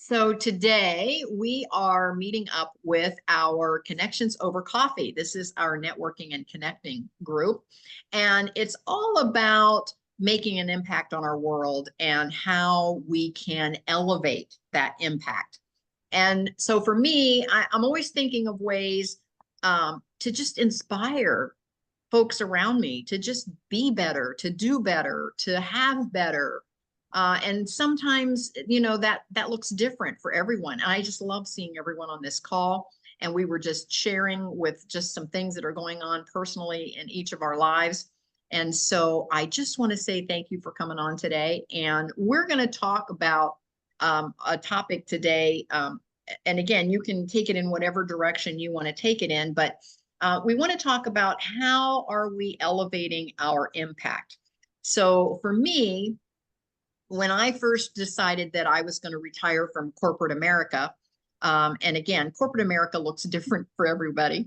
So today we are meeting up with our Connections Over Coffee. This is our networking and connecting group. And it's all about making an impact on our world and how we can elevate that impact. And so for me, I'm always thinking of ways to just inspire folks around me to just be better, to do better, to have better. And sometimes, that looks different for everyone. I just love seeing everyone on this call. And we were just sharing with just some things that are going on personally in each of our lives. And so I just want to say thank you for coming on today. And we're going to talk about a topic today. And again, you can take it in whatever direction you want to take it in, but we want to talk about how are we elevating our impact. So for me, when I first decided that I was going to retire from corporate America, and again, corporate America looks different for everybody.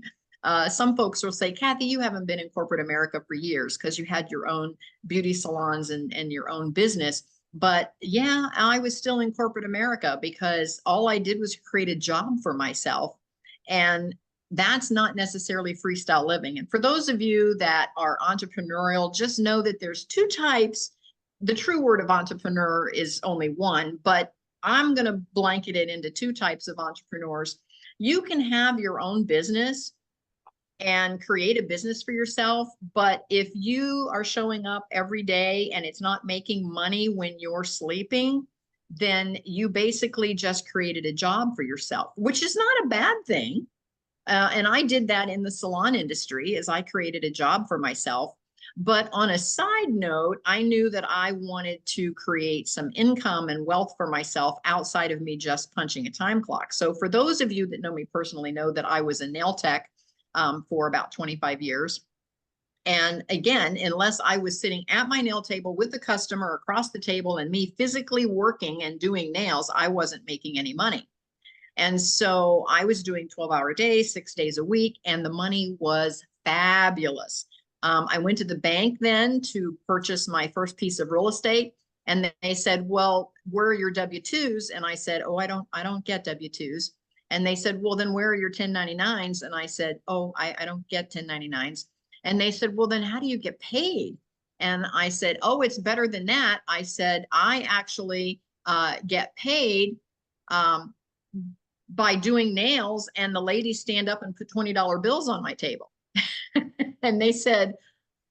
Some folks will say, Kathy, you haven't been in corporate America for years because you had your own beauty salons and your own business. But yeah, I was still in corporate America because all I did was create a job for myself. And that's not necessarily freestyle living. And for those of you that are entrepreneurial, just know that there's two types. The true word of entrepreneur is only one, but I'm going to blanket it into two types of entrepreneurs. You can have your own business and create a business for yourself, but if you are showing up every day and it's not making money when you're sleeping, then you basically just created a job for yourself, which is not a bad thing. And I did that in the salon industry as I created a job for myself. But on a side note, I knew that I wanted to create some income and wealth for myself outside of me just punching a time clock. So for those of you that know me personally, know that I was a nail tech for about 25 years. And again, unless I was sitting at my nail table with the customer across the table and me physically working and doing nails, I wasn't making any money. And so I was doing 12-hour days, 6 days a week, and the money was fabulous. I went to the bank then to purchase my first piece of real estate. And they said, well, where are your W-2s? And I said, oh, I don't get W-2s. And they said, well, then where are your 1099s? And I said, oh, I don't get 1099s. And they said, well, then how do you get paid? And I said, oh, it's better than that. I said, I actually get paid by doing nails, and the ladies stand up and put $20 bills on my table. And they said,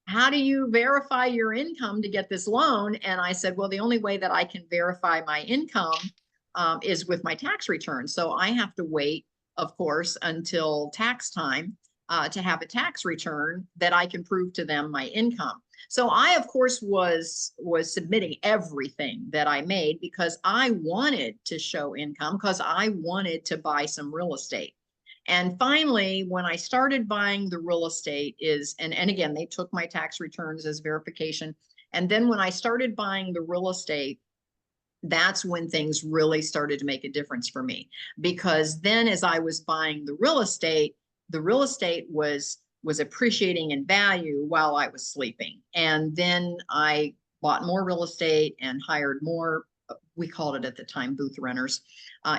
how do you verify your income to get this loan? And I said, well, the only way that I can verify my income is with my tax return. So I have to wait, of course, until tax time to have a tax return that I can prove to them my income. So I, of course, was submitting everything that I made because I wanted to show income, because I wanted to buy some real estate. And finally, when I started buying the real estate and again, they took my tax returns as verification. And then when I started buying the real estate, that's when things really started to make a difference for me. Because then as I was buying the real estate was appreciating in value while I was sleeping. And then I bought more real estate and hired more, we called it at the time, booth renters.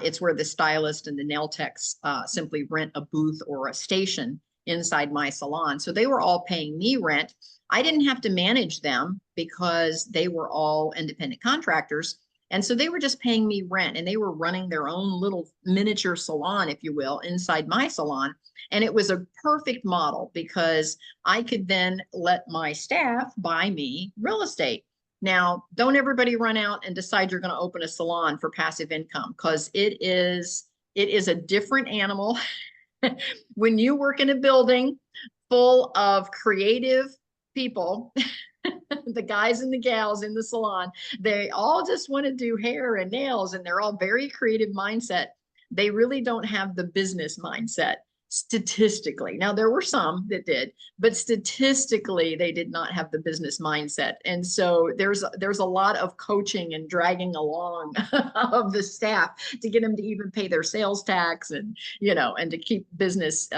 It's where the stylist and the nail techs simply rent a booth or a station inside my salon. So they were all paying me rent. I didn't have to manage them because they were all independent contractors. And so they were just paying me rent, and they were running their own little miniature salon, if you will, inside my salon. And it was a perfect model because I could then let my staff buy me real estate. Now, don't everybody run out and decide you're going to open a salon for passive income, because it is a different animal. When you work in a building full of creative people, the guys and the gals in the salon, they all just want to do hair and nails, and they're all very creative mindset. They really don't have the business mindset statistically. Now, there were some that did, but statistically, they did not have the business mindset. And so there's a lot of coaching and dragging along of the staff to get them to even pay their sales tax and to keep business,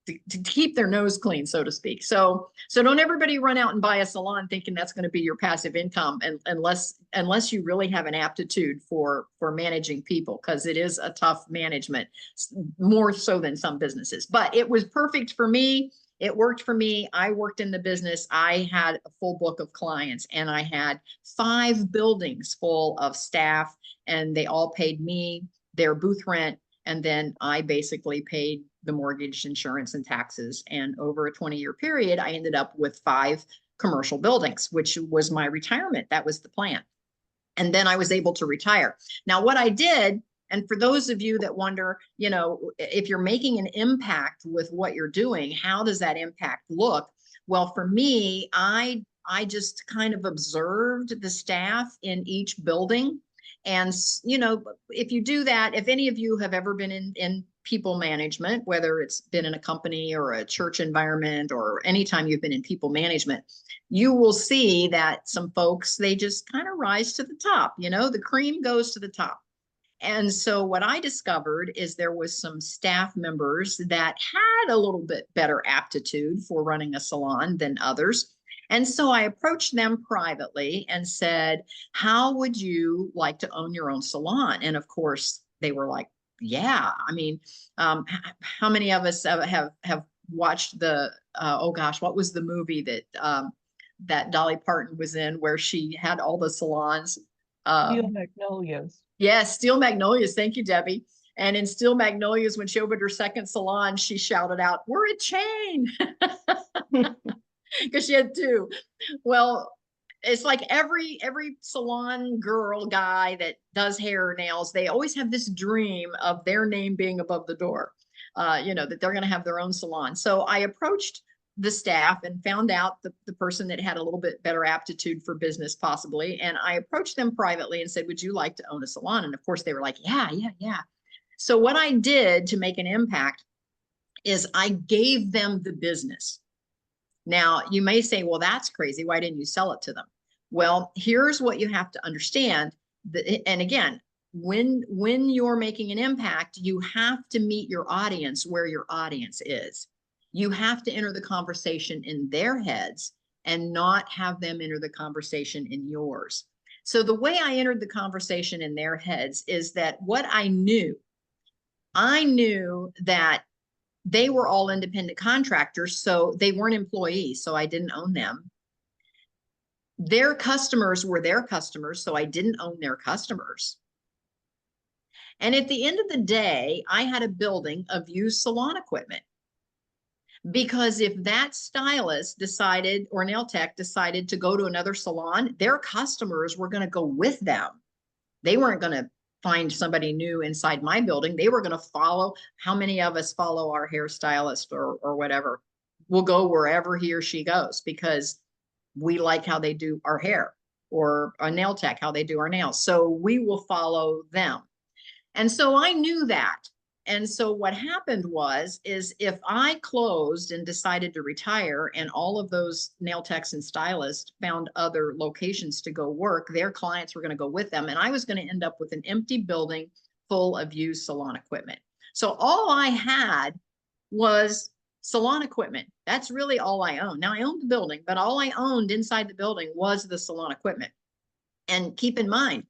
to keep their nose clean, so to speak. So don't everybody run out and buy a salon thinking that's going to be your passive income, and unless you really have an aptitude for managing people, because it is a tough management, more so than some businesses. But it was perfect for me. It worked for me. I worked in the business. I had a full book of clients, and I had 5 buildings full of staff, and they all paid me their booth rent. And then I basically paid the mortgage, insurance, and taxes. And over a 20-year period, I ended up with 5 commercial buildings, which was my retirement. That was the plan. And then I was able to retire. Now, what I did, and for those of you that wonder, if you're making an impact with what you're doing, how does that impact look? Well, for me, I just kind of observed the staff in each building. And, if you do that, if any of you have ever been in people management, whether it's been in a company or a church environment, or anytime you've been in people management, you will see that some folks, they just kind of rise to the top, the cream goes to the top. And so what I discovered is there was some staff members that had a little bit better aptitude for running a salon than others. And so I approached them privately and said, how would you like to own your own salon? And of course, they were like, yeah. I mean, how many of us have watched the, oh gosh, what was the movie that Dolly Parton was in, where she had all the salons? Steel Magnolias. Yes, Steel Magnolias. Thank you, Debbie. And in Steel Magnolias, when she opened her second salon, she shouted out, "We're a chain," because she had 2. Well, it's like every salon girl, guy that does hair or nails, they always have this dream of their name being above the door, that they're going to have their own salon. So I approached the staff and found out the person that had a little bit better aptitude for business, possibly. And I approached them privately and said, would you like to own a salon? And of course they were like, yeah. So what I did to make an impact is I gave them the business. Now, you may say, well, that's crazy. Why didn't you sell it to them? Well, here's what you have to understand. And again, when you're making an impact, you have to meet your audience where your audience is. You have to enter the conversation in their heads and not have them enter the conversation in yours. So the way I entered the conversation in their heads is that what I knew that they were all independent contractors, so they weren't employees, so I didn't own them. Their customers were their customers, so I didn't own their customers. And at the end of the day, I had a building of used salon equipment. Because if that stylist decided, or nail tech decided to go to another salon, their customers were going to go with them. They weren't going to find somebody new inside my building. They were going to follow. How many of us follow our hairstylist or whatever? We'll go wherever he or she goes because we like how they do our hair, or a nail tech, how they do our nails. So we will follow them. And so I knew that. And so what happened is if I closed and decided to retire, and all of those nail techs and stylists found other locations to go work, their clients were going to go with them. And I was going to end up with an empty building full of used salon equipment. So all I had was salon equipment. That's really all I owned. Now I owned the building, but all I owned inside the building was the salon equipment. And keep in mind,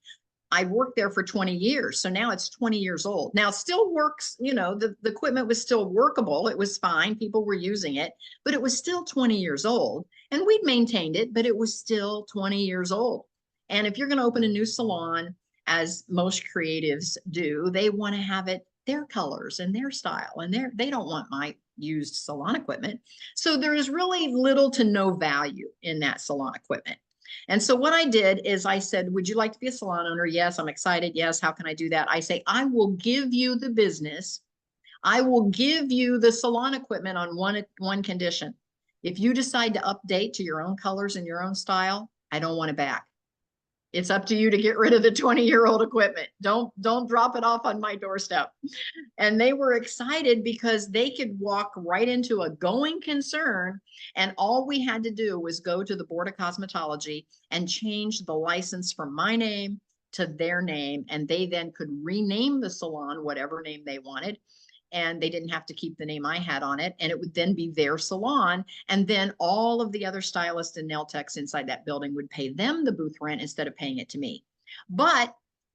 I worked there for 20 years. So now it's 20 years old. Now it still works, the equipment was still workable. It was fine. People were using it, but it was still 20 years old, and we'd maintained it, but it was still 20 years old. And if you're going to open a new salon, as most creatives do, they want to have it their colors and their style, and they don't want my used salon equipment. So there is really little to no value in that salon equipment. And so what I did is I said, would you like to be a salon owner? Yes, I'm excited. Yes, how can I do that? I say, I will give you the business. I will give you the salon equipment on one condition. If you decide to update to your own colors and your own style, I don't want it back. It's up to you to get rid of the 20-year-old equipment. Don't drop it off on my doorstep. And they were excited because they could walk right into a going concern. And all we had to do was go to the Board of Cosmetology and change the license from my name to their name. And they then could rename the salon, whatever name they wanted. and they didn't have to keep the name I had on it. And it would then be their salon. And then all of the other stylists and nail techs inside that building would pay them the booth rent instead of paying it to me. But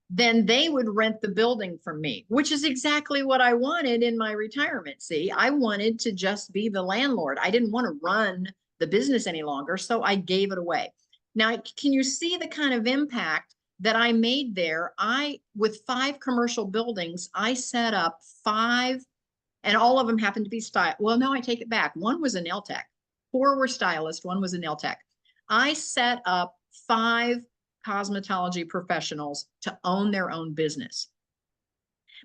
then they would rent the building from me, which is exactly what I wanted in my retirement. See, I wanted to just be the landlord. I didn't want to run the business any longer, so I gave it away. Now, can you see the kind of impact that I made there? With 5 commercial buildings, I set up 5, and all of them happened to be style. Well, no, I take it back. 1 was a nail tech, 4 were stylists, 1 was a nail tech. I set up 5 cosmetology professionals to own their own business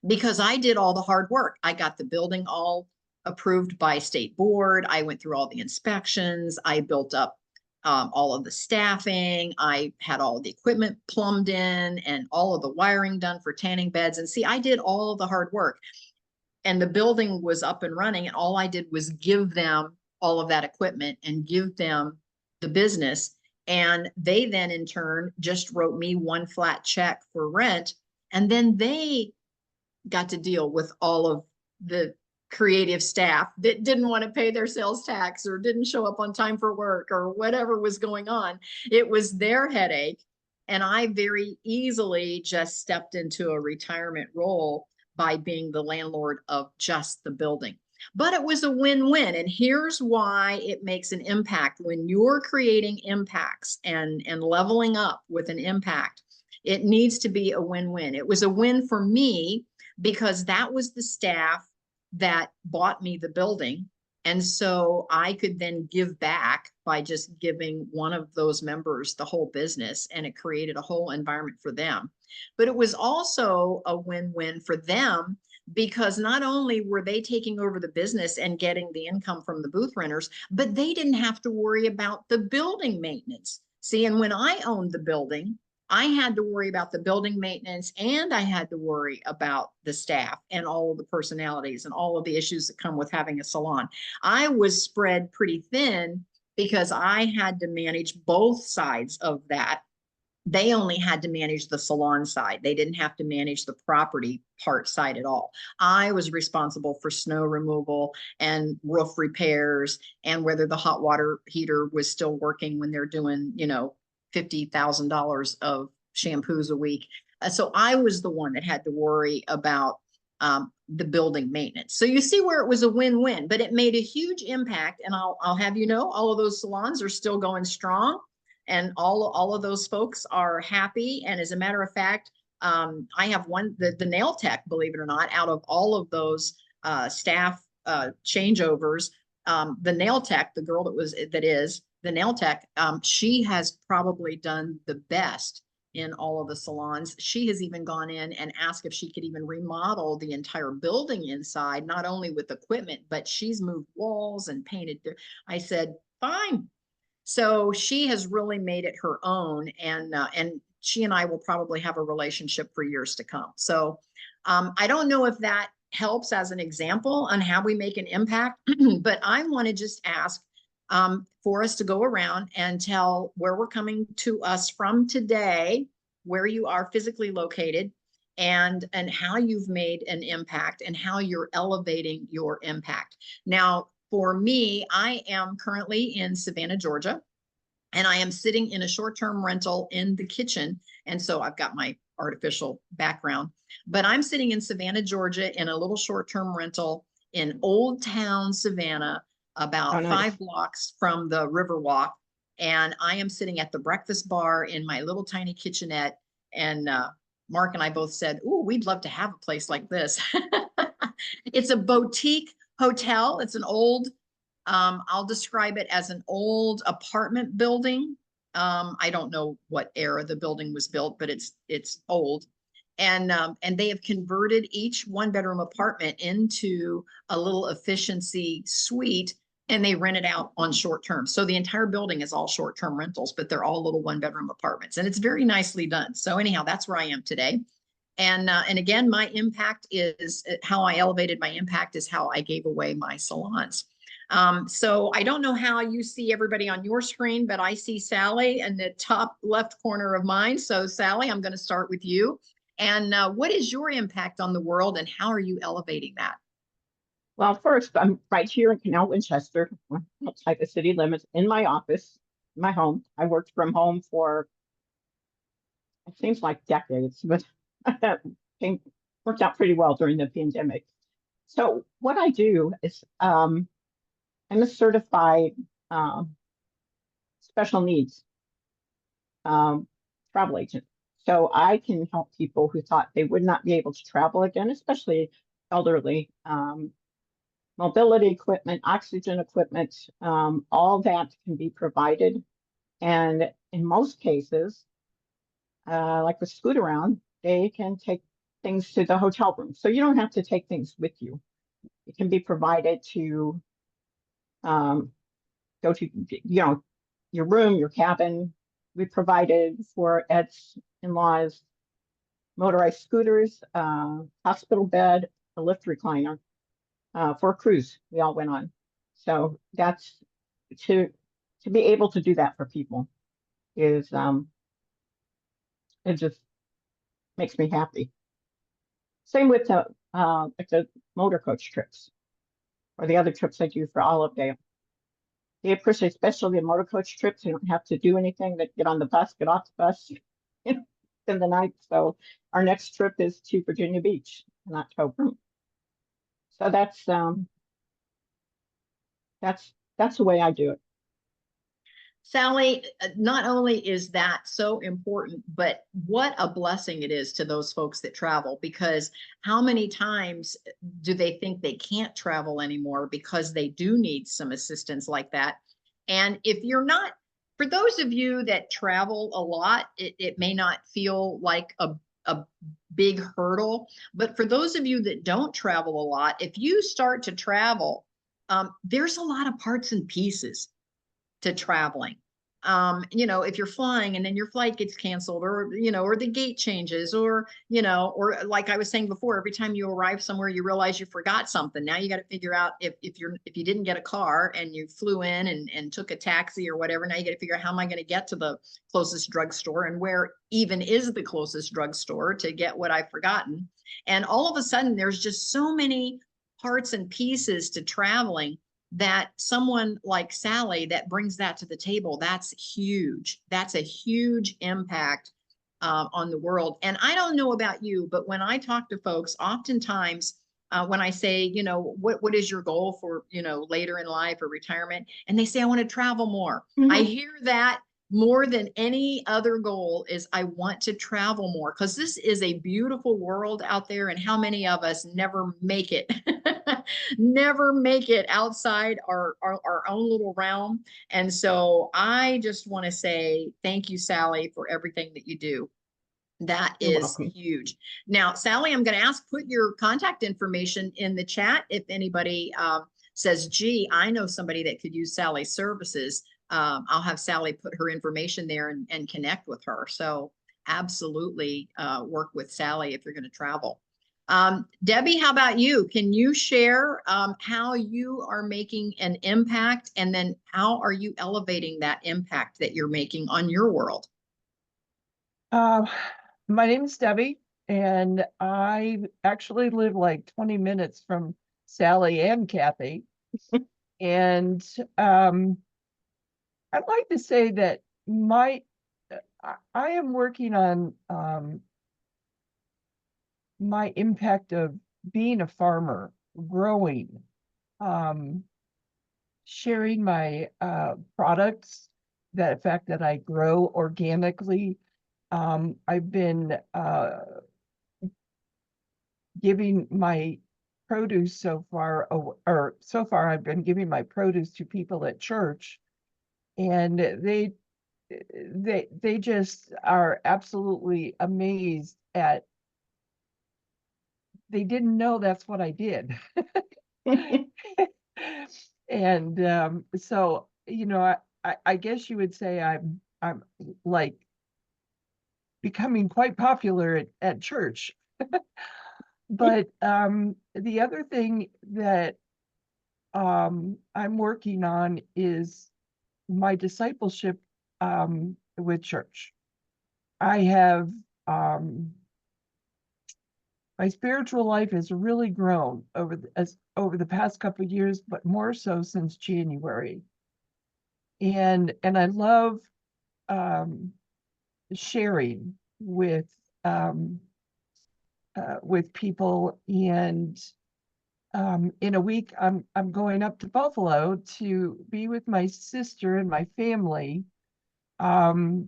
because I did all the hard work. I got the building all approved by state board. I went through all the inspections. I built up all of the staffing. I had all of the equipment plumbed in and all of the wiring done for tanning beds. And see, I did all of the hard work, and the building was up and running. And all I did was give them all of that equipment and give them the business. And they then in turn just wrote me 1 flat check for rent. And then they got to deal with all of the creative staff that didn't want to pay their sales tax or didn't show up on time for work or whatever was going on. It was their headache. And I very easily just stepped into a retirement role by being the landlord of just the building. But it was a win-win. And here's why it makes an impact. When you're creating impacts and leveling up with an impact, it needs to be a win-win. It was a win for me because that was the staff that bought me the building. And so I could then give back by just giving one of those members the whole business, and it created a whole environment for them. But it was also a win-win for them because not only were they taking over the business and getting the income from the booth renters, but they didn't have to worry about the building maintenance. See, and when I owned the building, I had to worry about the building maintenance, and I had to worry about the staff and all of the personalities and all of the issues that come with having a salon. I was spread pretty thin because I had to manage both sides of that. They only had to manage the salon side. They didn't have to manage the property part side at all. I was responsible for snow removal and roof repairs and whether the hot water heater was still working when they're doing, $50,000 of shampoos a week. So I was the one that had to worry about the building maintenance. So you see where it was a win-win, but it made a huge impact. And I'll have you know, all of those salons are still going strong, and all of those folks are happy. And as a matter of fact, I have the nail tech, believe it or not, out of all of those staff changeovers, the nail tech, the girl that is the nail tech, she has probably done the best in all of the salons. She has even gone in and asked if she could even remodel the entire building inside, not only with equipment, but she's moved walls and painted. I said, fine. So she has really made it her own, and she and I will probably have a relationship for years to come. So I don't know if that helps as an example on how we make an impact, but I want to just ask for us to go around and tell where we're coming to us from today, where you are physically located, and how you've made an impact and how you're elevating your impact. Now, for me, I am currently in Savannah, Georgia, and I am sitting in a short-term rental in the kitchen. And so I've got my artificial background, but I'm sitting in Savannah, Georgia in a little short-term rental in Old Town, Savannah, about 5 blocks from the Riverwalk. And I am sitting at the breakfast bar in my little tiny kitchenette. And Mark and I both said, "Ooh, we'd love to have a place like this." It's a boutique hotel. It's an old, I'll describe it as an old apartment building. I don't know what era the building was built, but it's old. And they have converted each 1-bedroom apartment into a little efficiency suite, and they rent it out on short term. So the entire building is all short-term rentals, but they're all little 1-bedroom apartments, and it's very nicely done. So anyhow, that's where I am today. And again, my impact is how I elevated my impact is how I gave away my salons. So I don't know how you see everybody on your screen, but I see Sally in the top left corner of mine. So Sally, I'm going to start with you. And what is your impact on the world, and how are you elevating that? Well, first, I'm right here in Canal Winchester, outside the city limits, in my office, my home. I worked from home for, it seems like decades, but that worked out pretty well during the pandemic. So what I do is I'm a certified um, special needs um, travel agent. So I can help people who thought they would not be able to travel again, especially elderly. Mobility equipment, oxygen equipment, all that can be provided. And in most cases, like with Scoot Around, they can take things to the hotel room. So you don't have to take things with you. It can be provided to um, go to, your room, your cabin. We provided for Ed's in-laws motorized scooters, hospital bed, a lift recliner for a cruise we all went on. So that's to be able to do that for people is it just makes me happy. Same with the like the motor coach trips or the other trips I do for Olive Day. They appreciate, especially the motor coach trips. You don't have to do anything. They get on the bus, get off the bus, in the night. So our next trip is to Virginia Beach in October. So that's the way I do it. Sally, not only is that so important, but what a blessing it is to those folks that travel, because how many times do they think they can't travel anymore because they do need some assistance like that? And if you're not, for those of you that travel a lot, it may not feel like a big hurdle, but for those of you that don't travel a lot, if you start to travel, there's a lot of parts and pieces to traveling. If you're flying and then your flight gets canceled, or, or the gate changes, or, or like I was saying before, every time you arrive somewhere, you realize you forgot something. Now you got to figure out if you didn't get a car and you flew in and took a taxi or whatever, now you got to figure out, how am I going to get to the closest drugstore, and where even is the closest drugstore to get what I've forgotten. And all of a sudden, there's just so many parts and pieces to traveling, that someone like Sally that brings that to the table, that's huge. That's a huge impact on the world. And I don't know about you, but when I talk to folks, oftentimes when I say, what is your goal for, later in life or retirement? And they say, I want to travel more. Mm-hmm. I hear that more than any other goal is, I want to travel more, because this is a beautiful world out there. And how many of us never make it, never make it outside our own little realm. And so I just want to say thank you, Sally, for everything that you do. That You're is welcome. huge. Now, Sally, I'm going to ask, put your contact information in the chat. If anybody says, gee, I know somebody that could use Sally's services, I'll have Sally put her information there and connect with her. So absolutely work with Sally if you're going to travel. Debbie, how about you? Can you share how you are making an impact, and then how are you elevating that impact that you're making on your world? My name is Debbie, and I actually live like 20 minutes from Sally and Kathy. And I'd like to say that I am working on my impact of being a farmer, growing, sharing my products, that fact that I grow organically. I've been giving my produce so far, or so far I've been giving my produce to people at church, and they just are absolutely amazed at, they didn't know that's what I did. And so, I guess you would say I'm like becoming quite popular at church. But the other thing that I'm working on is my discipleship with church. I have my spiritual life has really grown over the past couple of years, but more so since January. And I love sharing with people. And in a week, I'm going up to Buffalo to be with my sister and my family.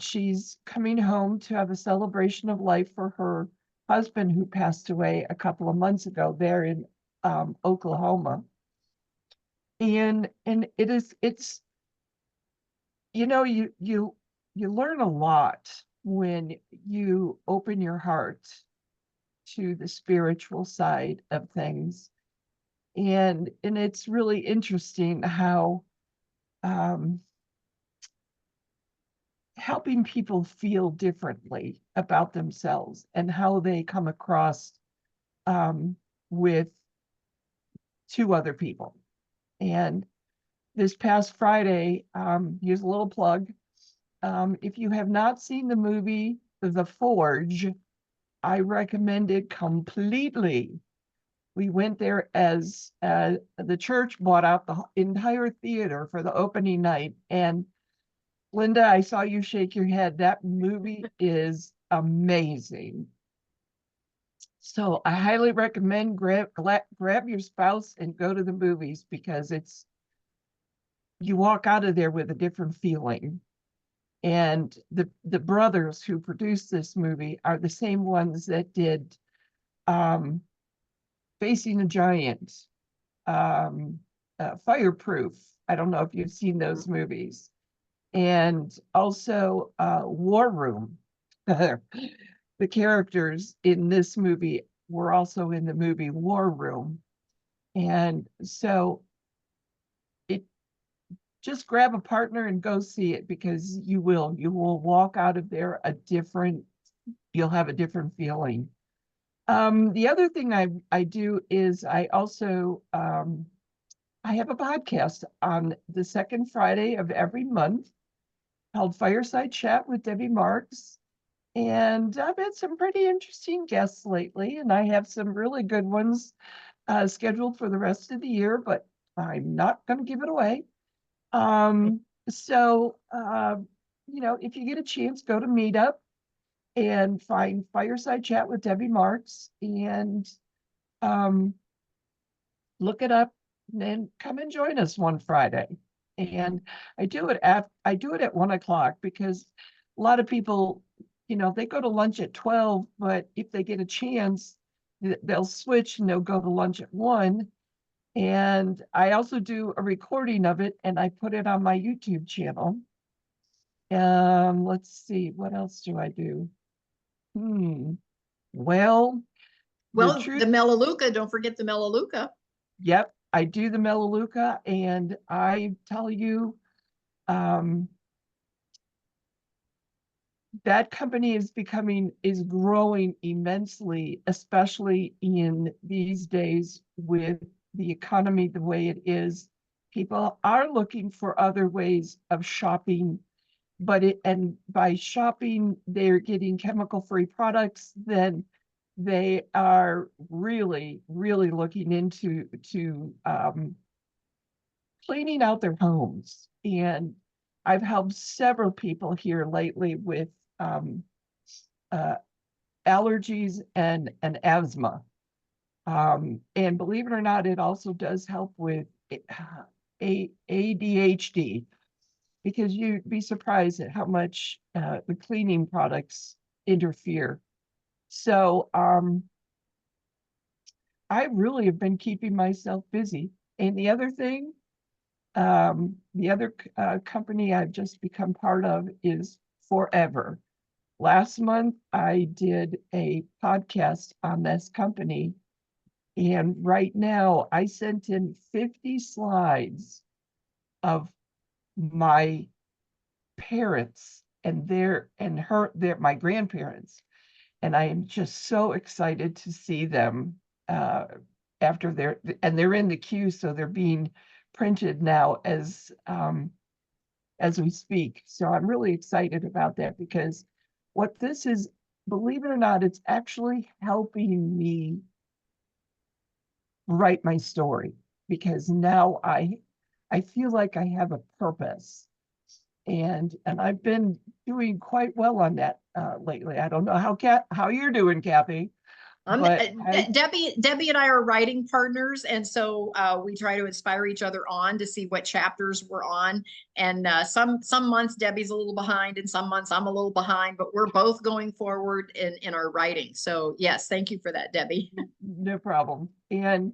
She's coming home to have a celebration of life for her husband, who passed away a couple of months ago there in Oklahoma. And it's you learn a lot when you open your heart to the spiritual side of things. And it's really interesting how helping people feel differently about themselves and how they come across with two other people. And this past Friday, here's a little plug. If you have not seen the movie The Forge, I recommend it completely. We went there as the church bought out the entire theater for the opening night. And Linda, I saw you shake your head. That movie is amazing. So I highly recommend grab your spouse and go to the movies, because you walk out of there with a different feeling. And the brothers who produced this movie are the same ones that did Facing a Giant, Fireproof. I don't know if you've seen those movies. And also War Room. The characters in this movie were also in the movie War Room. And so just grab a partner and go see it, because you will walk out of there you'll have a different feeling. The other thing I do is I also I have a podcast on the second Friday of every month called Fireside Chat with Debbie Marks. And I've had some pretty interesting guests lately, and I have some really good ones scheduled for the rest of the year, but I'm not going to give it away. So, if you get a chance, go to Meetup and find Fireside Chat with Debbie Marks, and look it up, and then come and join us one Friday. And I do it at 1:00, because a lot of people, they go to lunch at 12, but if they get a chance, they'll switch and they'll go to lunch at 1. And I also do a recording of it, and I put it on my YouTube channel. Let's see, what else do I do? Well, the Melaleuca, don't forget the Melaleuca. Yep, I do the Melaleuca, and I tell you, that company is growing immensely, especially in these days with the economy the way it is. People are looking for other ways of shopping, and by shopping, they're getting chemical-free products. Then they are really, really looking into cleaning out their homes. And I've helped several people here lately with allergies and asthma. And believe it or not, it also does help with ADHD, because you'd be surprised at how much the cleaning products interfere. So I really have been keeping myself busy. And the other thing, the other company I've just become part of is Forever. Last month, I did a podcast on this company. And right now, I sent in 50 slides of my parents and my grandparents. And I am just so excited to see them after they're in the queue. So they're being printed now as we speak. So I'm really excited about that, because what this is believe it or not, it's actually helping me write my story, because now I feel like I have a purpose, and I've been doing quite well on that lately. I don't know how you're doing, Kathy, but Debbie and I are writing partners, and so we try to inspire each other on to see what chapters we're on. And some months Debbie's a little behind, and some months I'm a little behind, but we're both going forward in our writing. So yes, thank you for that, Debbie. No problem. And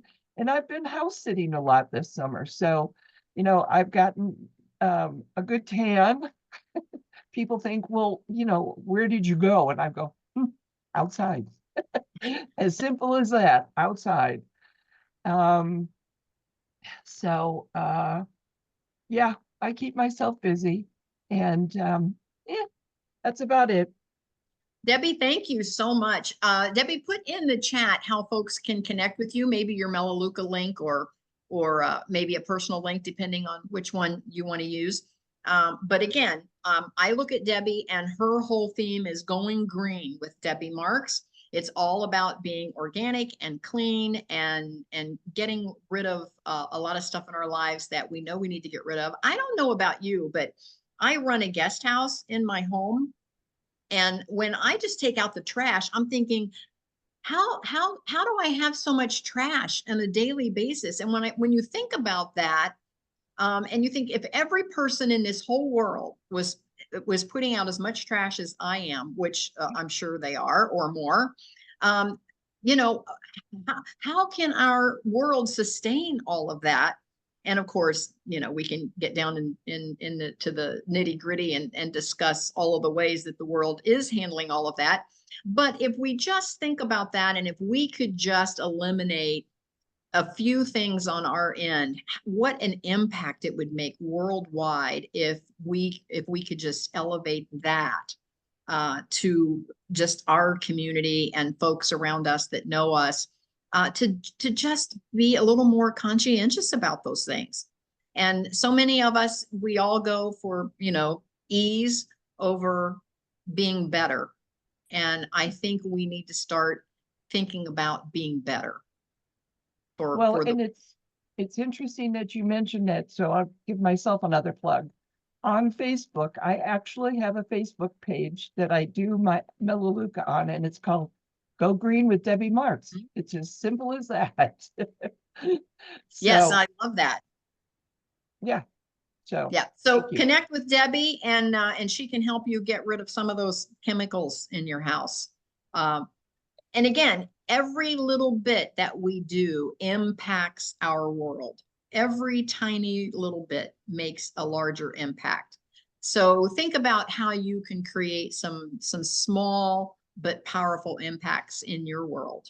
I've been house sitting a lot this summer, so I've gotten a good tan. People think, well, where did you go? And I go, outside. As simple as that, outside. Um, so yeah, I keep myself busy, and yeah, that's about it. Debbie, thank you so much. Debbie, put in the chat how folks can connect with you, maybe your Melaleuca link or maybe a personal link, depending on which one you want to use. But again, I look at Debbie, and her whole theme is going green with Debbie Marks. It's all about being organic and clean and getting rid of a lot of stuff in our lives that we know we need to get rid of. I don't know about you, but I run a guest house in my home. And when I just take out the trash, I'm thinking, how do I have so much trash on a daily basis? And when you think about that, and you think if every person in this whole world was putting out as much trash as I am, which I'm sure they are or more, you know, how can our world sustain all of that? And of course, we can get down to the nitty gritty and discuss all of the ways that the world is handling all of that. But if we just think about that, and if we could just eliminate a few things on our end, what an impact it would make worldwide if we could just elevate that to just our community and folks around us that know us, to just be a little more conscientious about those things. And so many of us, we all go for ease over being better. And I think we need to start thinking about being better. And it's interesting that you mentioned that, so I'll give myself another plug. On Facebook, I actually have a Facebook page that I do my Melaleuca on, and it's called Go Green with Debbie Marks. It's as simple as that. Yes, I love that. Yeah. So connect with Debbie, and she can help you get rid of some of those chemicals in your house. And again, every little bit that we do impacts our world. Every tiny little bit makes a larger impact. So think about how you can create some small but powerful impacts in your world.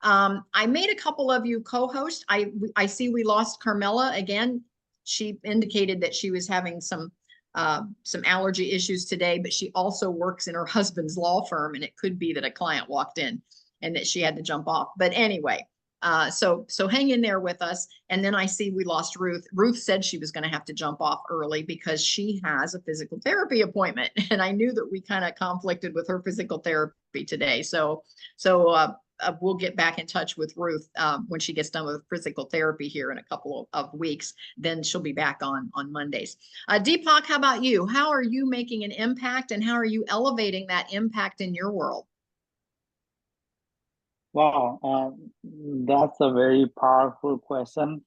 I made a couple of you co-hosts. I see we lost Carmella again. She indicated that she was having some allergy issues today, but she also works in her husband's law firm, and it could be that a client walked in and that she had to jump off. But anyway, so hang in there with us. And then I see we lost Ruth. Ruth said she was going to have to jump off early because she has a physical therapy appointment. And I knew that we kind of conflicted with her physical therapy today. So we'll get back in touch with Ruth when she gets done with physical therapy here in a couple of weeks. Then she'll be back on Mondays. Deepak, how about you? How are you making an impact, and how are you elevating that impact in your world? Wow, that's a very powerful question.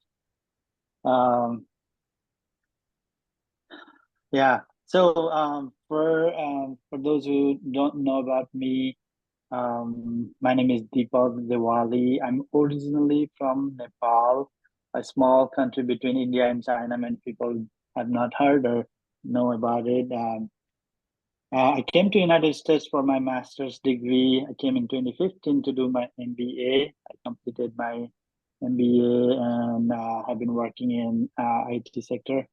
Yeah. So for those who don't know about me, my name is Deepak Diwali. I'm originally from Nepal, a small country between India and China. Many people have not heard or know about it. I came to United States for my master's degree. I came in 2015 to do my MBA. I completed my MBA and have been working in IT sector.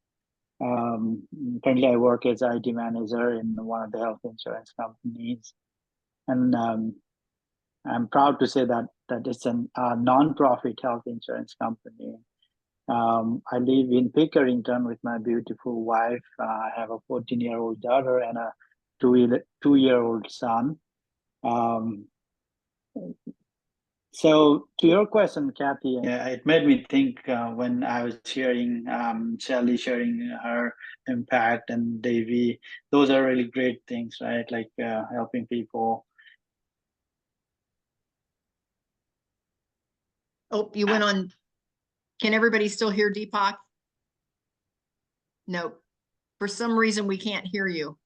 Currently, I work as IT manager in one of the health insurance companies, and I'm proud to say that it's a non-profit health insurance company. I live in Pickerington with my beautiful wife. I have a 14-year-old daughter and a two-year-old son. Um, so to your question, Kathy, it made me think when I was hearing Shelly sharing her impact and Davy. Those are really great things, right? Like helping people. Oh, you went on. Can everybody still hear Deepak? No. For some reason, we can't hear you.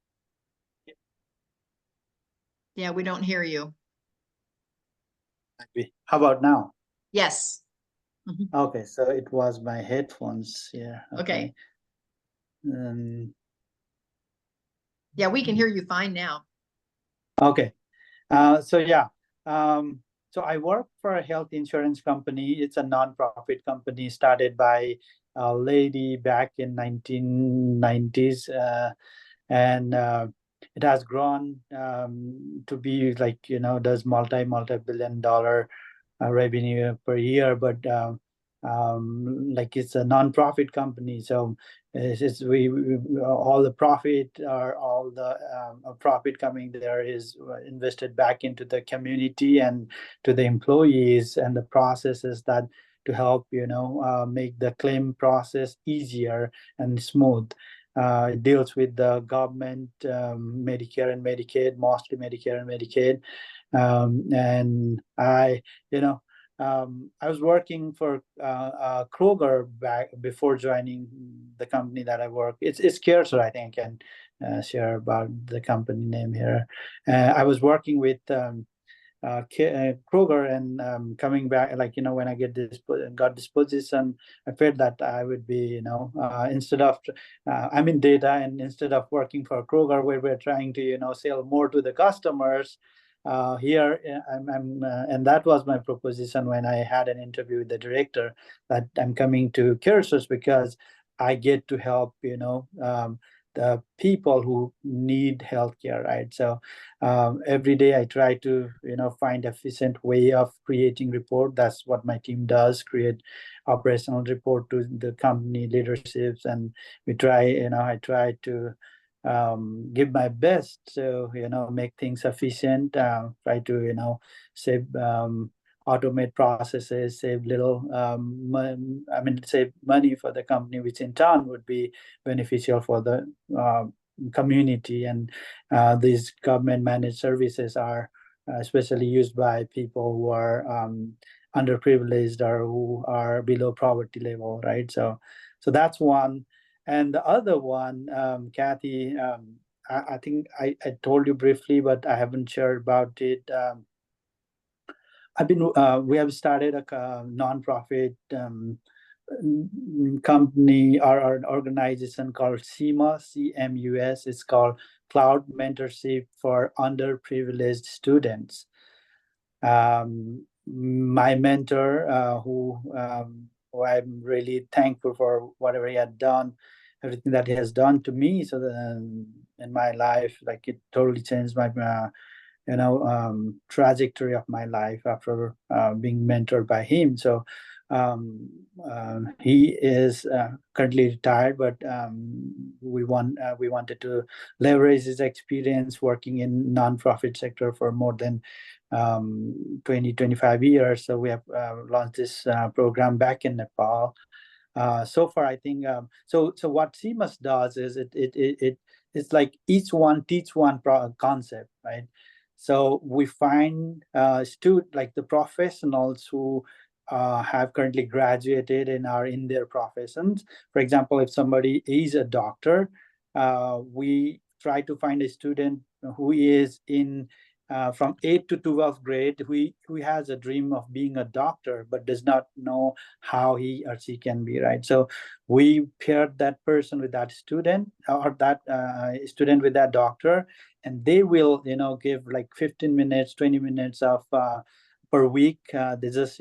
Yeah, we don't hear you. How about now? Yes. Okay, so it was my headphones here. Okay. Um, Yeah, we can hear you fine now. okay. So yeah. So I work for a health insurance company. It's a nonprofit company started by a lady back in 1990s, and it has grown to be like, does multi-billion dollar revenue per year, but like it's a non-profit company, so we all the profit or all the profit coming there is invested back into the community and to the employees and the processes that to help make the claim process easier and smooth. It deals with the government, Medicare and Medicaid, mostly Medicare and Medicaid. And I was working for Kroger back before joining the company that I work. It's Cursor, I think, and share about the company name here. I was working with Kroger, and coming back, like when I got this position, I felt that I would be, instead of I'm in data, and instead of working for Kroger, where we're trying to sell more to the customers, here and that was my proposition when I had an interview with the director, that I'm coming to Cursus because I get to help the people who need healthcare, right? So every day I try to find efficient way of creating report. That's what my team does, create operational report to the company leaderships, and I try to give my best to make things efficient, try to save, automate processes, save little save money for the company, which in turn would be beneficial for the community. And these government managed services are especially used by people who are underprivileged or who are below poverty level, right? So that's one. And the other one, Kathy, I think I told you briefly, but I haven't shared about it. We have started a nonprofit company or an organization called CMUS. It's called Cloud Mentorship for Underprivileged Students. My mentor, who I'm really thankful for whatever he had done, everything that he has done to me, so that in my life, like it totally changed my trajectory of my life after being mentored by him. So he is currently retired, but we wanted to leverage his experience working in nonprofit sector for more than 25 years. So we have launched this program back in Nepal. So far, I think so what CMUS does is it's like each one teach one concept, right? So we find like the professionals who have currently graduated and are in their professions. For example, if somebody is a doctor, we try to find a student who is in from 8th to 12th grade, who has a dream of being a doctor but does not know how he or she can be, right? So we paired that person with that student, or that student with that doctor, and they will give like 15 minutes, 20 minutes of per week. They just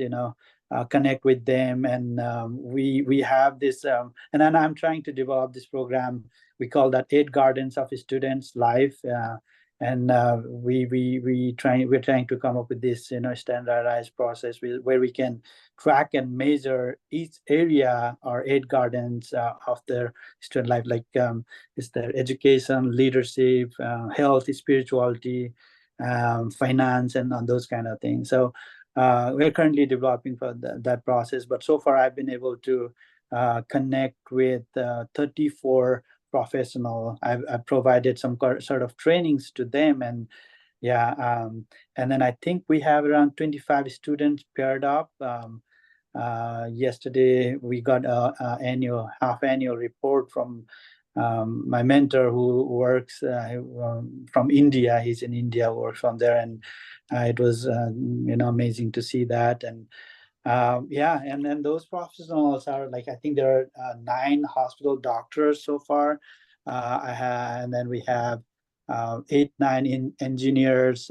connect with them, and we have this and then I'm trying to develop this program. We call that 8 Gardens of Students Life, and we're trying to come up with this standardized process where we can track and measure each area or 8 gardens of their student life, like is their education, leadership, health, spirituality, finance and on those kind of things. So we're currently developing for that process, but so far I've been able to connect with 34 professional. I've provided some sort of trainings to them, and and then I think we have around 25 students paired up. Yesterday we got a half annual report from my mentor who works from India. He's in India, works from there, and it was amazing to see that. And and then those professionals are like, I think there are 9 hospital doctors so far. And then we have 8, 9 engineers.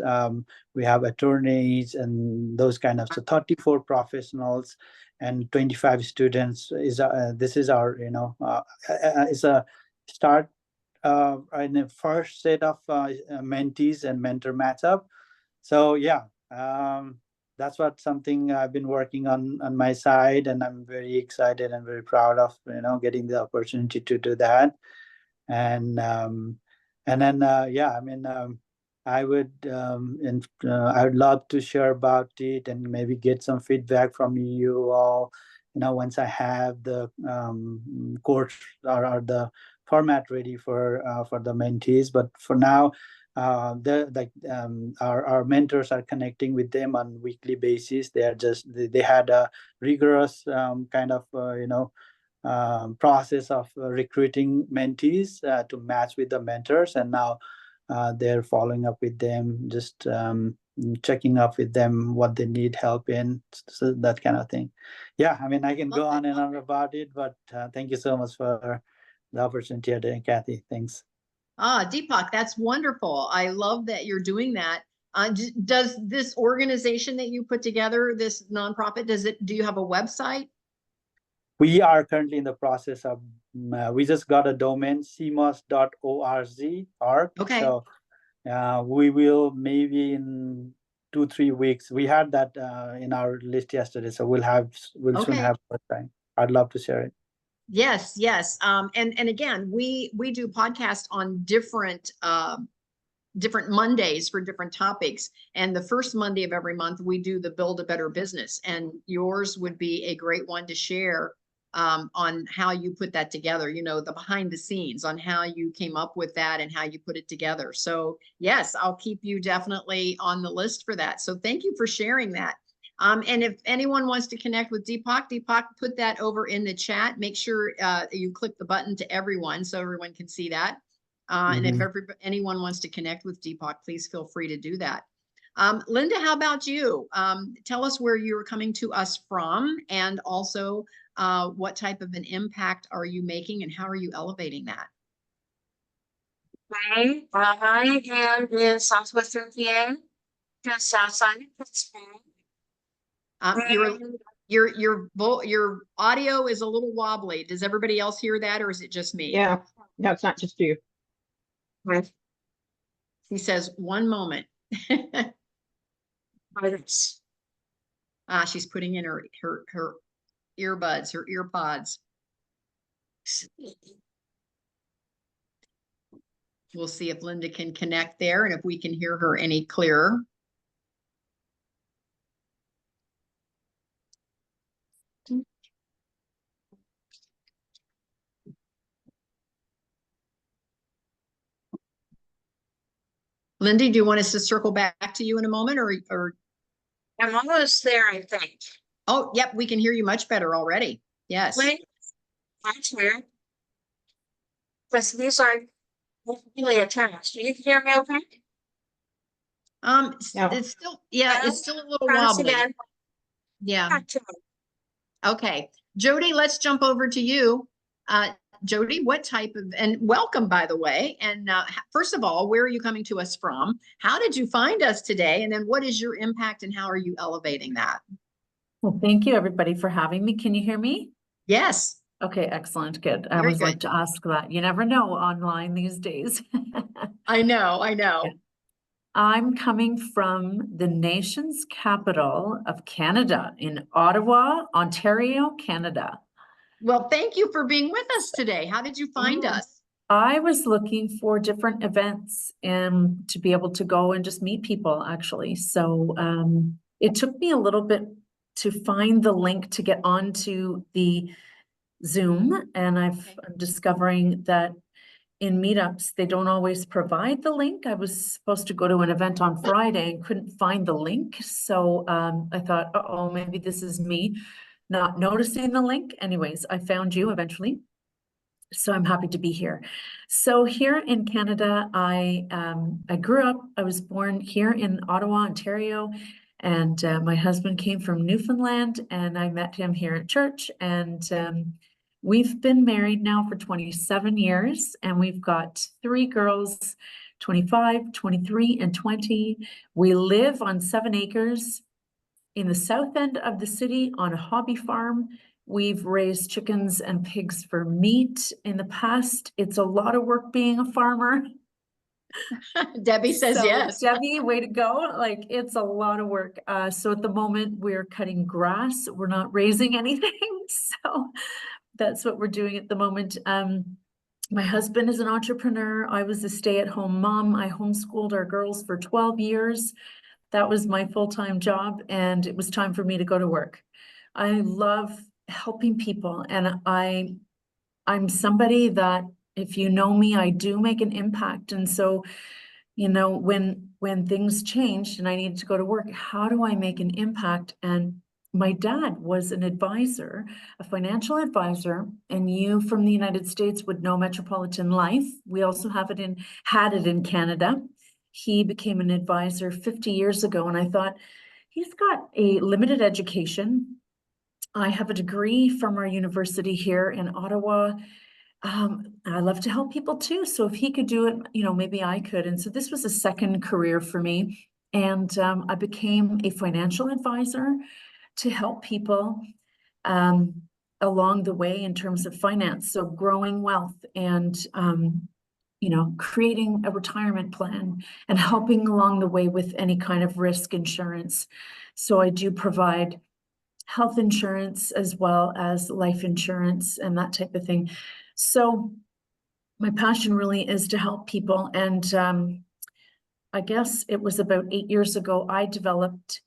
We have attorneys and those kind of, so 34 professionals and 25 students is this is our is a start in the first set of mentees and mentor matchup. So that's something I've been working on my side, and I'm very excited and very proud of getting the opportunity to do that. And then I would I would love to share about it and maybe get some feedback from you all once I have the course or the format ready for the mentees. But for now, our mentors are connecting with them on weekly basis. They had a rigorous kind of process of recruiting mentees to match with the mentors, and now they're following up with them, just checking up with them what they need help in, so that kind of thing. I mean, I can go on and on about it, but thank you so much for the opportunity today, Kathy. Thanks. Deepak, that's wonderful. I love that you're doing that. Does this organization that you put together, this nonprofit, do you have a website? We are currently in the process of, we just got a domain, cmos.org. Okay. So we will maybe in 2-3 weeks. We had that in our list yesterday, so we'll soon have time. I'd love to share it. Yes. And again, we do podcasts on different Mondays for different topics. And the first Monday of every month, we do the Build a Better Business. And yours would be a great one to share on how you put that together, the behind the scenes on how you came up with that and how you put it together. So yes, I'll keep you definitely on the list for that. So thank you for sharing that. And if anyone wants to connect with Deepak, put that over in the chat. Make sure you click the button to everyone so everyone can see that. And if anyone wants to connect with Deepak, please feel free to do that. Linda, how about you? Tell us where you're coming to us from, and also what type of an impact are you making and how are you elevating that? Hi, I am in Southwestern PA, just south side of Pittsburgh. Your audio is a little wobbly. Does everybody else hear that, or is it just me? Yeah, no, it's not just you. He says, one moment. She's putting in her earbuds, her earpods. We'll see if Linda can connect there and if we can hear her any clearer. Lindy, do you want us to circle back to you in a moment, or? I'm almost there, I think. Oh, yep, we can hear you much better already. Yes. Wait, that's weird. Because these are really attached. You can hear me okay? It's still, it's still a little wobbly. Yeah. Okay, Jody, let's jump over to you. Jody, what type of, and welcome, by the way. And first of all, where are you coming to us from? How did you find us today? And then what is your impact and how are you elevating that? Well, thank you everybody for having me. Can you hear me? Yes. Okay, excellent. Good. I Very always good. like to ask that. You never know online these days. I know. Yeah. I'm coming from the nation's capital of Canada, in Ottawa, Ontario, Canada. Well, thank you for being with us today. How did you find us? I was looking for different events and to be able to go and just meet people, actually. So it took me a little bit to find the link to get onto the Zoom, and I'm discovering that in meetups, they don't always provide the link. I was supposed to go to an event on Friday and couldn't find the link. So I thought, uh-oh, maybe this is me not noticing the link. Anyways, I found you eventually. So I'm happy to be here. So here in Canada, I grew up, I was born here in Ottawa, Ontario, and my husband came from Newfoundland, and I met him here at church, and we've been married now for 27 years, and we've got 3 girls, 25, 23, and 20. We live on 7 acres in the south end of the city on a hobby farm. We've raised chickens and pigs for meat in the past. It's a lot of work being a farmer. Debbie says So, yes. Debbie, way to go. Like, it's a lot of work. So at the moment we're cutting grass. We're not raising anything. So that's what we're doing at the moment. My husband is an entrepreneur. I was a stay-at-home mom. I homeschooled our girls for 12 years. That was my full-time job, and it was time for me to go to work. I love helping people, and I'm somebody that, if you know me, I do make an impact. And so, you know, when things changed and I needed to go to work, how do I make an impact? And my dad was an advisor, a financial advisor, and you from the United States would know Metropolitan Life. We also had it in Canada. He became an advisor 50 years ago, and I thought, he's got a limited education. I have a degree from our university here in Ottawa. I love to help people too. So if he could do it, you know, maybe I could. And so this was a second career for me. And I became a financial advisor to help people along the way in terms of finance. So growing wealth and, you know, creating a retirement plan and helping along the way with any kind of risk insurance. So I do provide health insurance as well as life insurance and that type of thing. So my passion really is to help people. And I guess it was about 8 years ago, I developed,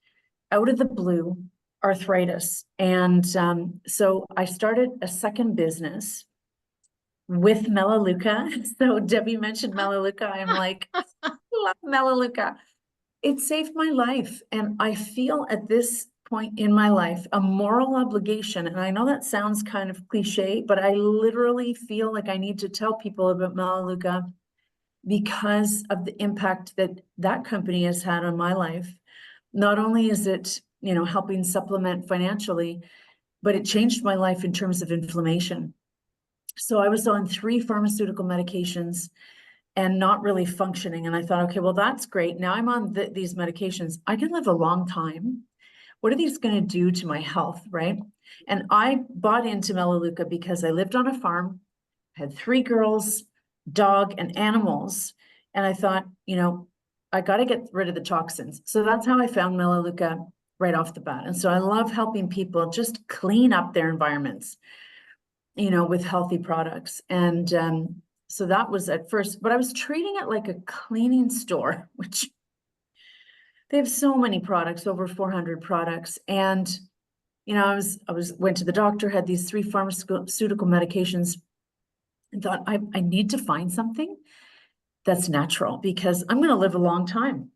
out of the blue, arthritis. And so I started a second business with Melaleuca. So Debbie mentioned Melaleuca. I'm like, I love Melaleuca. It saved my life. And I feel at this point in my life a moral obligation. And I know that sounds kind of cliche, but I literally feel like I need to tell people about Melaleuca because of the impact that that company has had on my life. Not only is it, you know, helping supplement financially, but it changed my life in terms of inflammation. So I was on 3 pharmaceutical medications and not really functioning. And I thought, okay, well, that's great. Now I'm on these medications. I can live a long time. What are these going to do to my health, right? And I bought into Melaleuca because I lived on a farm, had 3 girls, dog, and animals. And I thought, you know, I got to get rid of the toxins. So that's how I found Melaleuca right off the bat. And so I love helping people just clean up their environments, you know, with healthy products. And so that was at first, but I was treating it like a cleaning store, which they have so many products, over 400 products. And, you know, I went to the doctor, had these 3 pharmaceutical medications, and thought, I need to find something that's natural because I'm going to live a long time.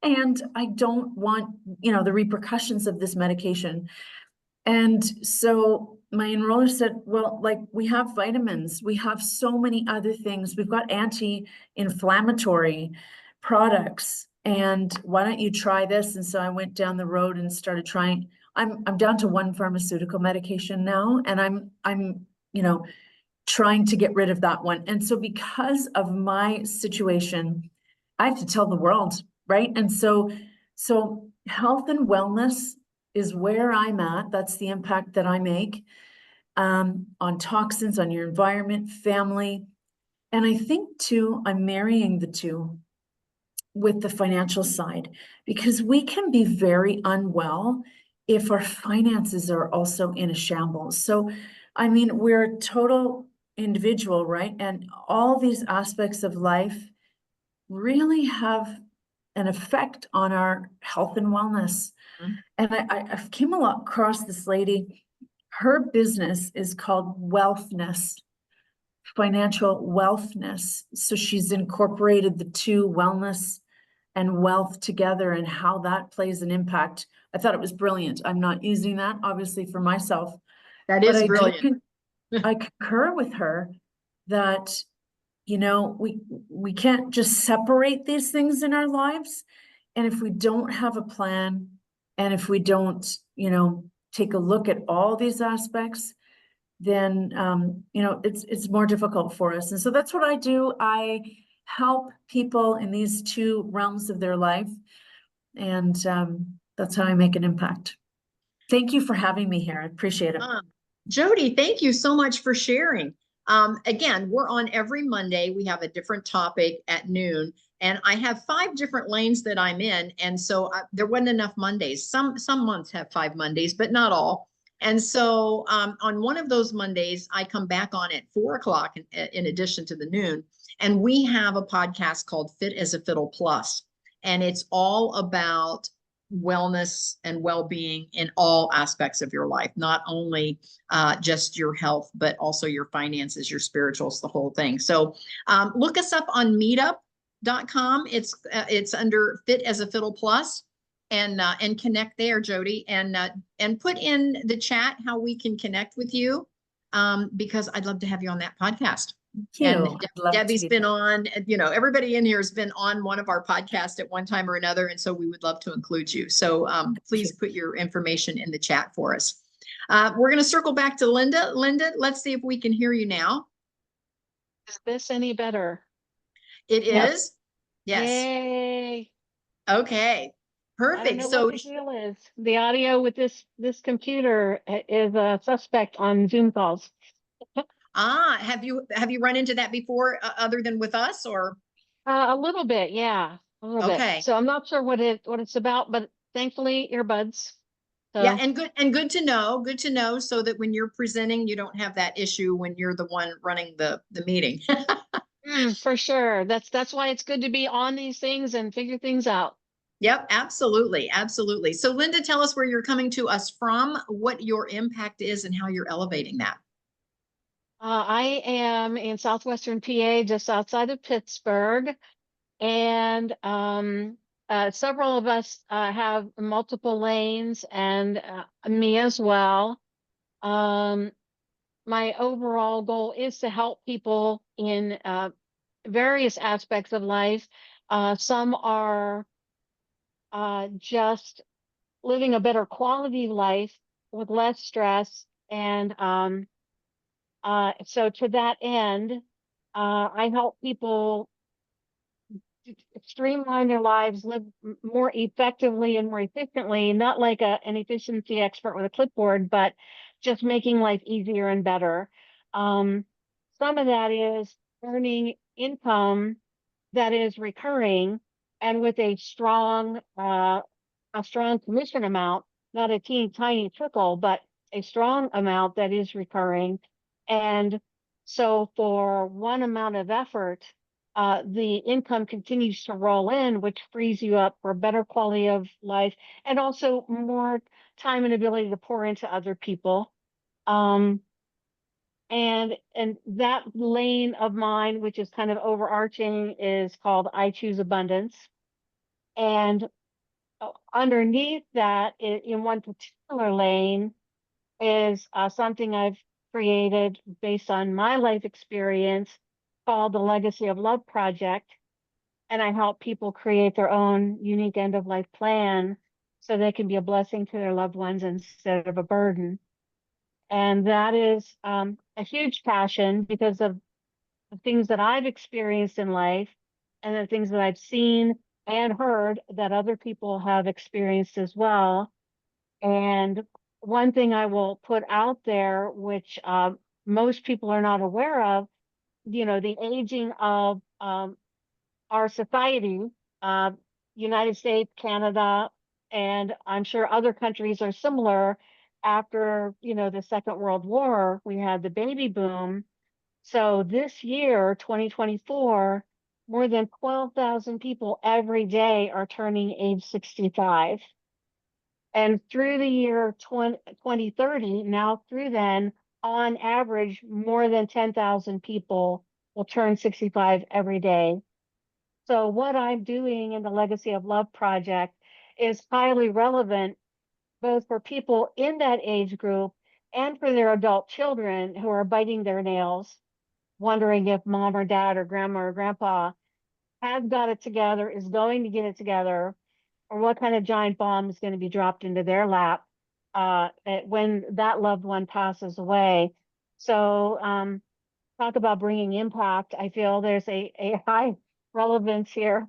And I don't want, you know, the repercussions of this medication. And so my enroller said, well, like, we have vitamins, we have so many other things. We've got anti-inflammatory products. And why don't you try this? And so I went down the road and started trying. I'm down to 1 pharmaceutical medication now, and I'm, you know, trying to get rid of that one. And so because of my situation, I have to tell the world, right? And so health and wellness is where I'm at. That's the impact that I make on toxins, on your environment, family. And I think too, I'm marrying the two with the financial side, because we can be very unwell if our finances are also in a shambles. So, I mean, we're total individual, right? And all these aspects of life really have an effect on our health and wellness. Mhm. And I came across this lady, her business is called Wealthness, financial wealthness. So she's incorporated the two, wellness and wealth, together, and how that plays an impact. I thought it was brilliant. I'm not using that obviously for myself, That but is I brilliant. I concur with her that, you know, we can't just separate these things in our lives. And if we don't have a plan, and if we don't, you know, take a look at all these aspects, then, you know, it's more difficult for us. And so that's what I do. I help people in these two realms of their life. And that's how I make an impact. Thank you for having me here. I appreciate it. Jody, thank you so much for sharing. Again, we're on every Monday. We have a different topic at noon, and I have 5 different lanes that I'm in. And so there wasn't enough Mondays. Some months have 5 Mondays, but not all. And so on one of those Mondays, I come back on at 4 o'clock in addition to the noon. And we have a podcast called Fit as a Fiddle Plus. And it's all about wellness and well-being in all aspects of your life, not only just your health, but also your finances, your spirituals, the whole thing. So look us up on meetup.com. It's under Fit as a Fiddle Plus, and connect there, Jody, and put in the chat how we can connect with you, because I'd love to have you on that podcast. And Debbie's been on, you know, everybody in here has been on one of our podcasts at one time or another. And so we would love to include you. So please put your information in the chat for us. We're going to circle back to Linda. Linda, let's see if we can hear you now. Is this any better? It is. Yes. Yay. Okay. I don't Perfect. know So what the deal is. The audio with this computer is a suspect on Zoom calls. have you run into that before, other than with us, or? A little bit, yeah, a little Okay. bit. So I'm not sure what it's about, but thankfully earbuds. So. Yeah, and good to know, so that when you're presenting, you don't have that issue when you're the one running the meeting. For sure. That's why it's good to be on these things and figure things out. Yep, absolutely, absolutely. So Linda, tell us where you're coming to us from, what your impact is, and how you're elevating that. I am in southwestern PA, just outside of Pittsburgh, and several of us have multiple lanes, and me as well. My overall goal is to help people in various aspects of life. Some are just living a better quality life with less stress, and so to that end, I help people streamline their lives, live more effectively and more efficiently, not like an efficiency expert with a clipboard, but just making life easier and better. Some of that is earning income that is recurring and with a strong commission amount, not a teeny tiny trickle, but a strong amount that is recurring. And so for one amount of effort, the income continues to roll in, which frees you up for a better quality of life and also more time and ability to pour into other people. And that lane of mine, which is kind of overarching, is called I Choose Abundance. And underneath that, in one particular lane, is something I've created based on my life experience called the Legacy of Love Project. And I help people create their own unique end of life plan so they can be a blessing to their loved ones instead of a burden. And that is a huge passion because of the things that I've experienced in life and the things that I've seen and heard that other people have experienced as well. And one thing I will put out there, which most people are not aware of, you know, the aging of our society, United States, Canada, and I'm sure other countries are similar. After, you know, the Second World War, we had the baby boom, So this year, 2024, more than 12,000 people every day are turning age 65. And through the year 2030, now through then, on average, more than 10,000 people will turn 65 every day. So what I'm doing in the Legacy of Love project is highly relevant both for people in that age group and for their adult children who are biting their nails, wondering if mom or dad or grandma or grandpa has got it together, is going to get it together, or what kind of giant bomb is going to be dropped into their lap when that loved one passes away. So talk about bringing impact. I feel there's a high relevance here,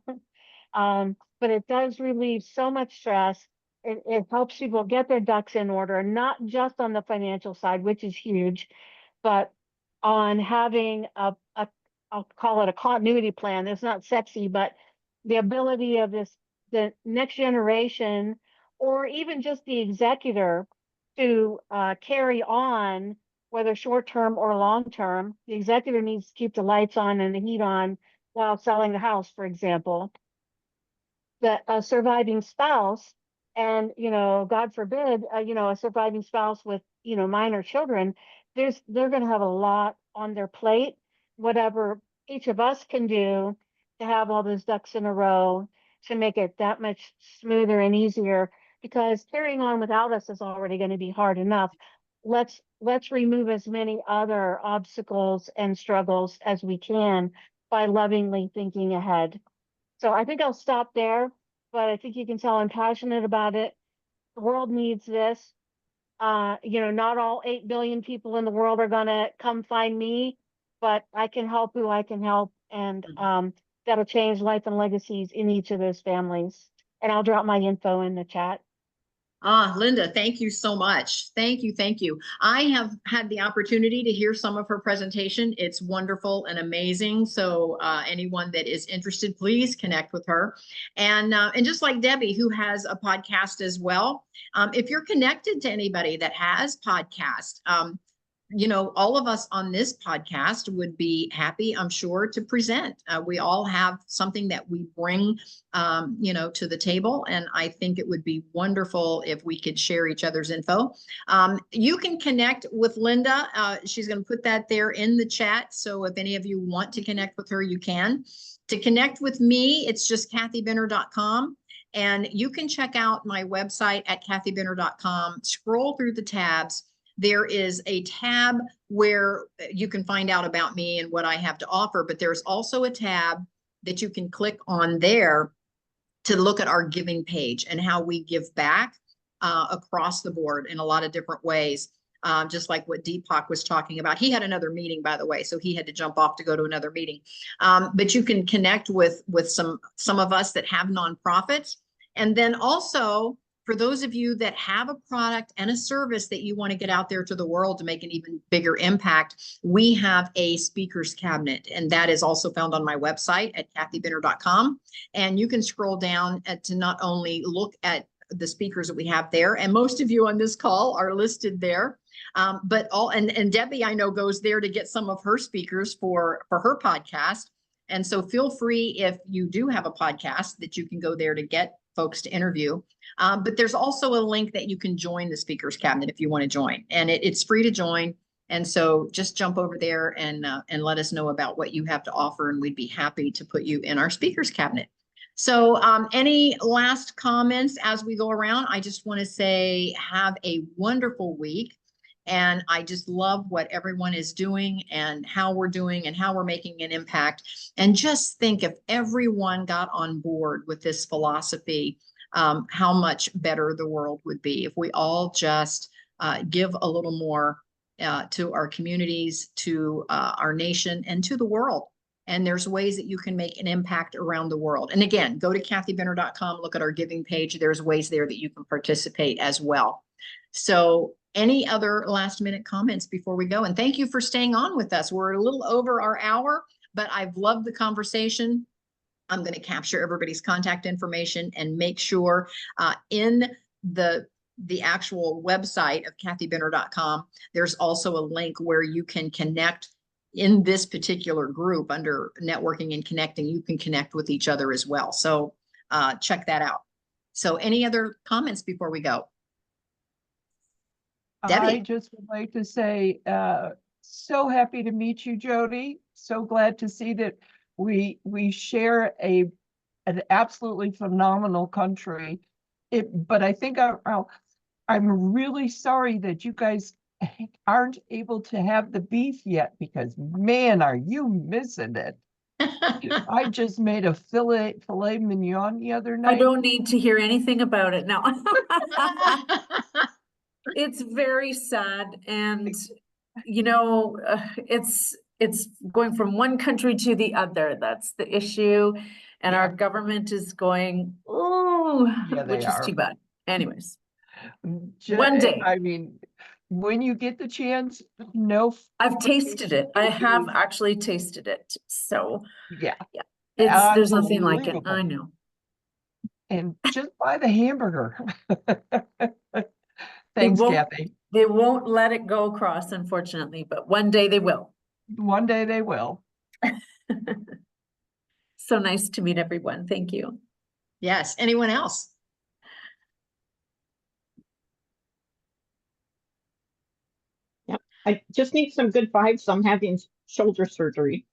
but it does relieve so much stress. It helps people get their ducks in order, not just on the financial side, which is huge, but on having I'll call it a continuity plan. It's not sexy, but the ability of the next generation, or even just the executor, to carry on, whether short-term or long-term. The executor needs to keep the lights on and the heat on while selling the house, for example. The surviving spouse, and God forbid, a surviving spouse with minor children, they're going to have a lot on their plate. Whatever each of us can do to have all those ducks in a row to make it that much smoother and easier, because carrying on without us is already going to be hard enough. Let's remove as many other obstacles and struggles as we can by lovingly thinking ahead. So I think I'll stop there, but I think you can tell I'm passionate about it. The world needs this. Not all 8 billion people in the world are going to come find me, but I can help who I can help. And that'll change life and legacies in each of those families. And I'll drop my info in the chat. Linda, thank you so much. Thank you. Thank you. I have had the opportunity to hear some of her presentation. It's wonderful and amazing. So anyone that is interested, please connect with her. And just like Debbie, who has a podcast as well, if you're connected to anybody that has podcast, all of us on this podcast would be happy, I'm sure, to present. We all have something that we bring, to the table. And I think it would be wonderful if we could share each other's info. You can connect with Linda. She's going to put that there in the chat. So if any of you want to connect with her, you can. To connect with me, it's just kathybinner.com. And you can check out my website at kathybinner.com. Scroll through the tabs. There is a tab where you can find out about me and what I have to offer, but there's also a tab that you can click on there to look at our giving page and how we give back across the board in a lot of different ways, just like what Deepak was talking about. He had another meeting, by the way, so he had to jump off to go to another meeting. But you can connect with some of us that have nonprofits. And then also, for those of you that have a product and a service that you want to get out there to the world to make an even bigger impact, we have a speakers cabinet, and that is also found on my website at kathybinner.com. And you can scroll down to not only look at the speakers that we have there, and most of you on this call are listed there, but and Debbie, I know, goes there to get some of her speakers for her podcast. And so feel free, if you do have a podcast, that you can go there to get folks to interview. But there's also a link that you can join the speakers cabinet if you want to join, and it's free to join. And so just jump over there and let us know about what you have to offer, and we'd be happy to put you in our speakers cabinet. So any last comments as we go around? I just want to say have a wonderful week. And I just love what everyone is doing and how we're doing and how we're making an impact. And just think, if everyone got on board with this philosophy, how much better the world would be if we all just give a little more to our communities, to our nation, and to the world. And there's ways that you can make an impact around the world. And again, go to kathybinner.com, look at our giving page. There's ways there that you can participate as well. So any other last minute comments before we go? And thank you for staying on with us. We're a little over our hour, but I've loved the conversation. I'm going to capture everybody's contact information and make sure in the actual website of kathybinner.com, there's also a link where you can connect in this particular group under networking and connecting, you can connect with each other as well. So check that out. So any other comments before we go? Debbie. I just would like to say, so happy to meet you, Jody. So glad to see that we share an absolutely phenomenal country. But I think I'm really sorry that you guys aren't able to have the beef yet, because man, are you missing it. I just made a filet mignon the other night. I don't need to hear anything about it now. It's very sad, and you know, it's going from one country to the other. That's the issue, and our government is going, oh, Yeah, they which is are. too bad. Anyways, Ju- one day. I mean, when you get the chance, no. I've tasted it. I have actually tasted it. So Yeah, there's nothing like it. Unbelievable. I know. And just buy the hamburger. Thanks, won't- Kathy. They won't let it go across, unfortunately, but one day they will. One day they will. So nice to meet everyone. Thank you. Yes. Anyone else? I just need some good vibes. I'm having shoulder surgery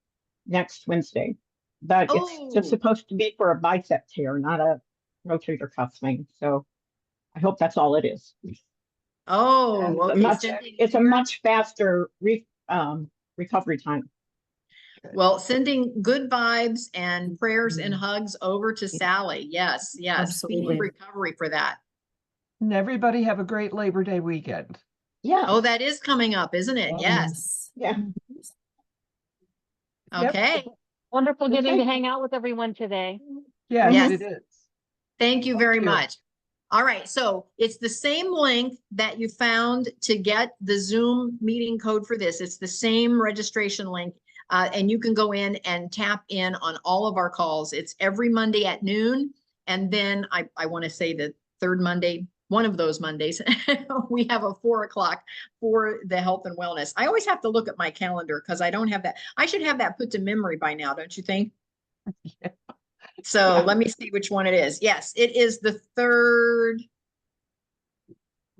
next Wednesday. But it's just Oh. supposed to be for a bicep tear, not a rotator cuff thing. So I hope that's all it is. Oh, And okay. it's a much faster recovery time. Well, sending good vibes and prayers and hugs over to Sally. Yes, yes. Speedy Absolutely. recovery for that. And everybody have a great Labor Day weekend. Yeah. Oh, that is coming up, isn't it? Yes. Yeah. Yep. Okay. Wonderful getting Okay. to hang out with everyone today. Yes, Yes. it is. Thank you Thank very you. much. All right, so it's the same link that you found to get the Zoom meeting code for this. It's the same registration link, and you can go in and tap in on all of our calls. It's every Monday at noon, and then I want to say the third Monday, one of those Mondays, we have a 4 o'clock for the health and wellness. I always have to look at my calendar because I don't have that. I should have that put to memory by now, don't you think? Yeah. So Yeah. let me see which one it is. Yes, it is the third.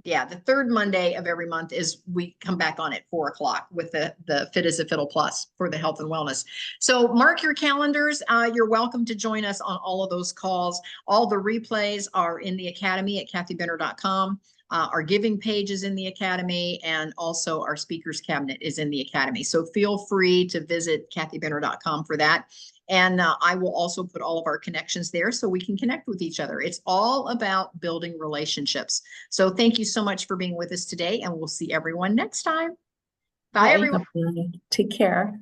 Yeah, the third Monday of every month is we come back on at 4 o'clock with the Fit as a Fiddle Plus for the health and wellness. So mark your calendars. You're welcome to join us on all of those calls. All the replays are in the Academy at kathybenner.com. Our giving page is in the Academy, and also our speakers cabinet is in the Academy. So feel free to visit kathybenner.com for that. And I will also put all of our connections there so we can connect with each other. It's all about building relationships. So thank you so much for being with us today, and we'll see everyone next time. Bye, Bye. everyone. Take care.